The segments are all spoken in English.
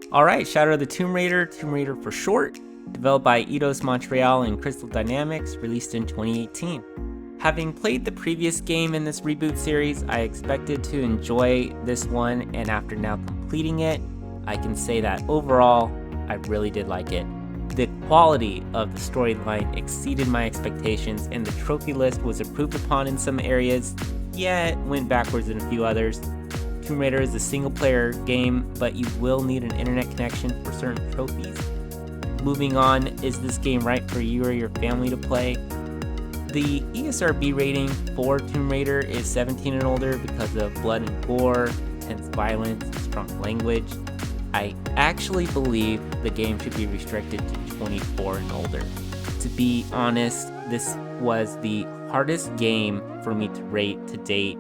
Alright, Shadow of the Tomb Raider for short, developed by Eidos Montreal and Crystal Dynamics, released in 2018. Having played the previous game in this reboot series, I expected to enjoy this one, and after now completing it, I can say that overall, I really did like it. The quality of the storyline exceeded my expectations, and the trophy list was improved upon in some areas, yet went backwards in a few others. Tomb Raider is a single-player game, but you will need an internet connection for certain trophies. Moving on, is this game right for you or your family to play? The ESRB rating for Tomb Raider is 17 and older because of blood and gore, intense violence, and strong language. I actually believe the game should be restricted to 24 and older. To be honest, this was the hardest game for me to rate to date.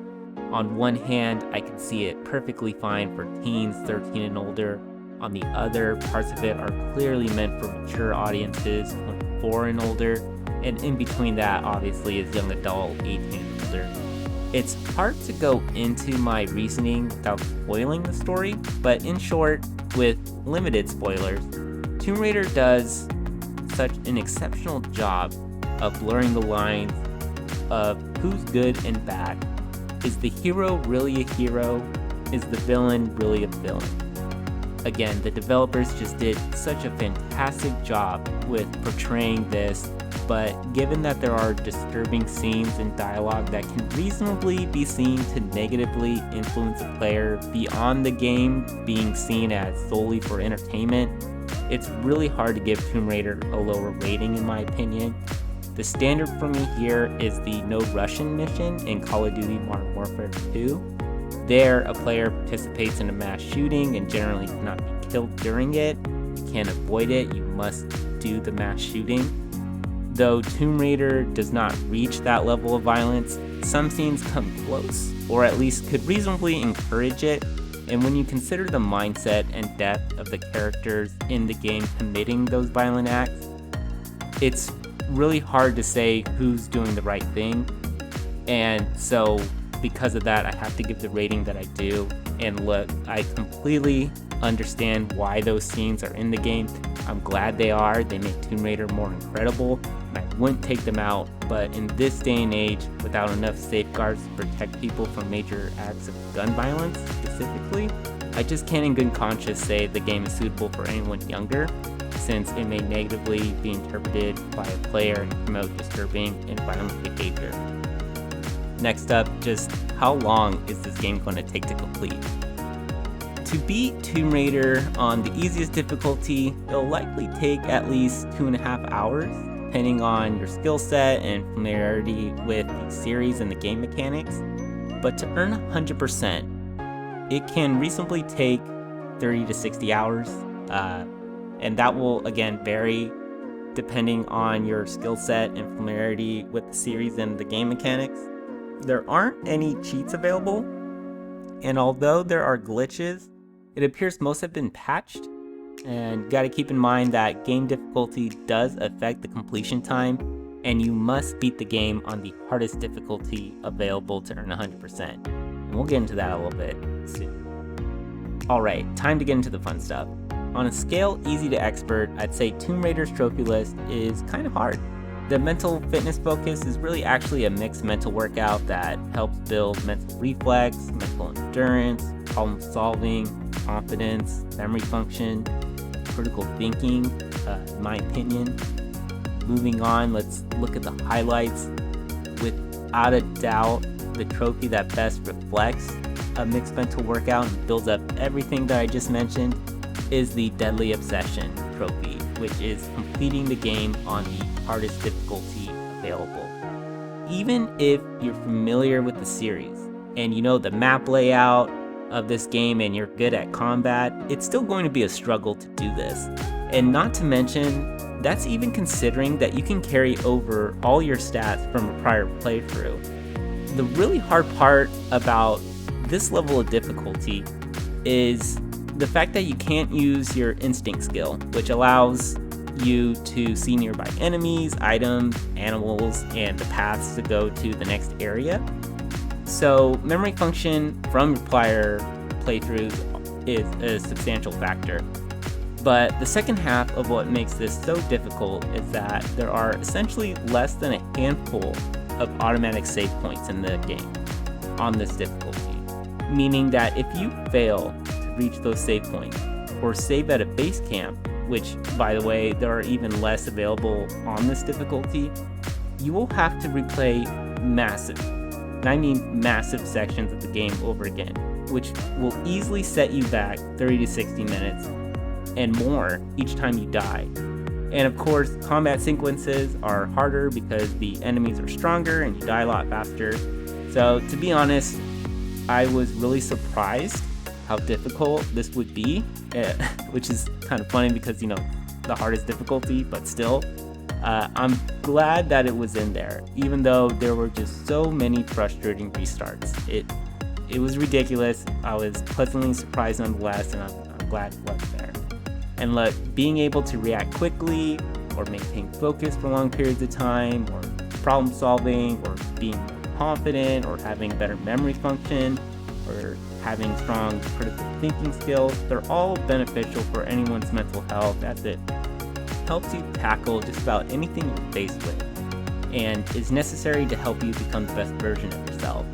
On one hand, I can see it perfectly fine for teens 13 and older. On the other, parts of it are clearly meant for mature audiences 24 and older. And in between that, obviously, is young adult 18 and older. It's hard to go into my reasoning without spoiling the story, but in short, with limited spoilers, Tomb Raider does such an exceptional job of blurring the lines of who's good and bad. Is the hero really a hero? Is the villain really a villain? Again, the developers just did such a fantastic job with portraying this, but given that there are disturbing scenes and dialogue that can reasonably be seen to negatively influence a player beyond the game being seen as solely for entertainment, it's really hard to give Tomb Raider a lower rating in my opinion. The standard for me here is the No Russian mission in Call of Duty Modern Warfare 2. There, a player participates in a mass shooting and generally cannot be killed during it. You can't avoid it, you must do the mass shooting. Though Tomb Raider does not reach that level of violence, some scenes come close, or at least could reasonably encourage it, and when you consider the mindset and depth of the characters in the game committing those violent acts, it's really hard to say who's doing the right thing. And so because of that, I have to give the rating that I do. And look, I completely understand why those scenes are in the game. I'm glad they are. They make Tomb Raider more incredible, and I wouldn't take them out. But in this day and age, without enough safeguards to protect people from major acts of gun violence specifically, I just can't in good conscience say the game is suitable for anyone younger, since it may negatively be interpreted by a player and promote disturbing and violent behavior. Next up, just how long is this game going to take to complete? To beat Tomb Raider on the easiest difficulty, it'll likely take at least 2.5 hours, depending on your skill set and familiarity with the series and the game mechanics. But to earn 100%, it can reasonably take 30 to 60 hours. And that will, again, vary depending on your skill set and familiarity with the series and the game mechanics. There aren't any cheats available, and although there are glitches, it appears most have been patched. And you gotta keep in mind that game difficulty does affect the completion time, and you must beat the game on the hardest difficulty available to earn 100%. And we'll get into that a little bit soon. Alright, time to get into the fun stuff. On a scale easy to expert, I'd say Tomb Raider's trophy list is kind of hard. The mental fitness focus is really actually a mixed mental workout that helps build mental reflex, mental endurance, problem solving, confidence, memory function, critical thinking, in my opinion. Moving on, let's look at the highlights. Without a doubt, the trophy that best reflects a mixed mental workout and builds up everything that I just mentioned is the Deadly Obsession trophy, which is completing the game on the hardest difficulty available. Even if you're familiar with the series and you know the map layout of this game and you're good at combat, it's still going to be a struggle to do this. And not to mention, that's even considering that you can carry over all your stats from a prior playthrough. The really hard part about this level of difficulty is the fact that you can't use your instinct skill, which allows you to see nearby enemies, items, animals, and the paths to go to the next area. So memory function from your prior playthroughs is a substantial factor. But the second half of what makes this so difficult is that there are essentially less than a handful of automatic save points in the game on this difficulty, meaning that if you fail to reach those save points or save at a base camp, which by the way there are even less available on this difficulty, you will have to replay massive, and I mean massive sections of the game over again, which will easily set you back 30 to 60 minutes and more each time you die. And of course, combat sequences are harder because the enemies are stronger and you die a lot faster. So to be honest, I was really surprised how difficult this would be, which is kind of funny because, you know, the hardest difficulty, but still. I'm glad that it was in there, even though there were just so many frustrating restarts. It was ridiculous. I was pleasantly surprised nonetheless, and I'm glad it was there. And look, being able to react quickly or maintain focus for long periods of time, or problem solving, or being confident, or having better memory function, or having strong critical thinking skills, they're all beneficial for anyone's mental health, as it helps you tackle just about anything you're faced with, and is necessary to help you become the best version of yourself.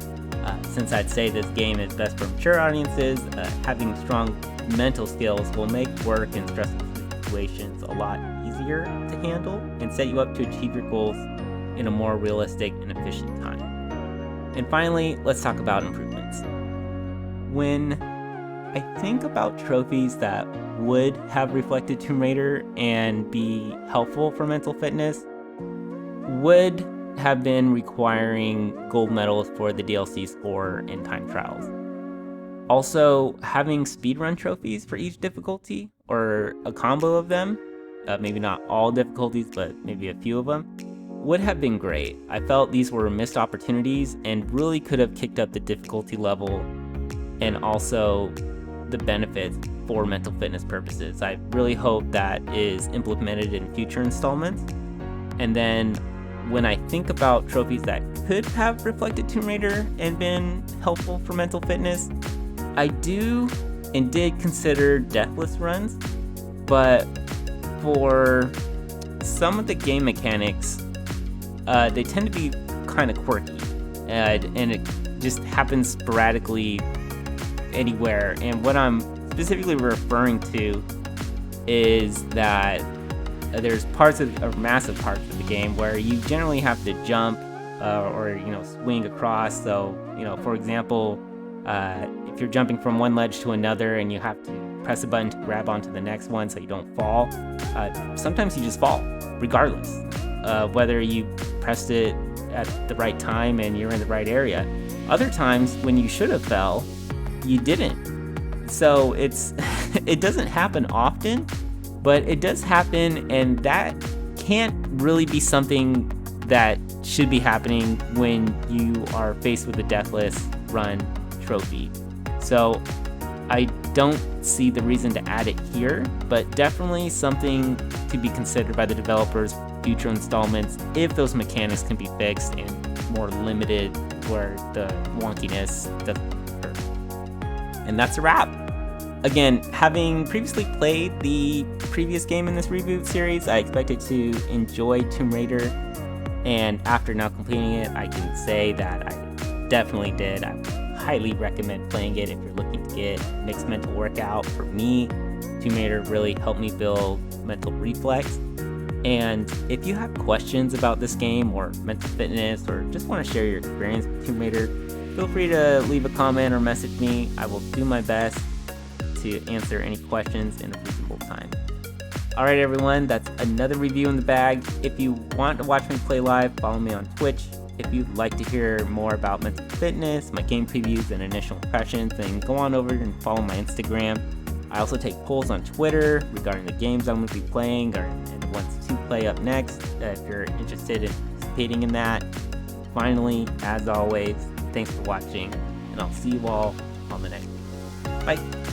Since I'd say this game is best for mature audiences, having strong mental skills will make work in stressful situations a lot easier to handle and set you up to achieve your goals in a more realistic and efficient time. And finally, let's talk about improvements. When I think about trophies that would have reflected Tomb Raider and be helpful for mental fitness, would have been requiring gold medals for the DLC score and time trials. Also, having speedrun trophies for each difficulty, or a combo of them, maybe not all difficulties, but maybe a few of them, would have been great. I felt these were missed opportunities and really could have kicked up the difficulty level and also the benefits for mental fitness purposes. I really hope that is implemented in future installments. And then when I think about trophies that could have reflected Tomb Raider and been helpful for mental fitness, I do and did consider deathless runs, but for some of the game mechanics, they tend to be kind of quirky, and it just happens sporadically anywhere. And what I'm specifically referring to is that there's massive parts of the game where you generally have to jump or swing across. So, for example, if you're jumping from one ledge to another and you have to press a button to grab onto the next one so you don't fall, sometimes you just fall, regardless whether you pressed it at the right time and you're in the right area. Other times when you should have fell, you didn't. So it doesn't happen often, but it does happen, and that can't really be something that should be happening when you are faced with a deathless run trophy. So I don't see the reason to add it here, but definitely something to be considered by the developers future installments if those mechanics can be fixed and more limited where the wonkiness doesn't occur. And that's a wrap. Again, having previously played the previous game in this reboot series, I expected to enjoy Tomb Raider, and after now completing it, I can say that I definitely did. I highly recommend playing it if you're looking to get mixed mental workout. For me, Tomb Raider really helped me build mental reflex. And if you have questions about this game or mental fitness, or just want to share your experience with Tomb Raider, feel free to leave a comment or message me. I will do my best to answer any questions in a reasonable time. Alright everyone, that's another review in the bag. If you want to watch me play live, follow me on Twitch. If you'd like to hear more about mental fitness, my game previews, and initial impressions, then go on over and follow my Instagram. I also take polls on Twitter regarding the games I'm going to be playing and ones to play up next, if you're interested in participating in that. Finally, as always, thanks for watching, and I'll see you all on the next video. Bye!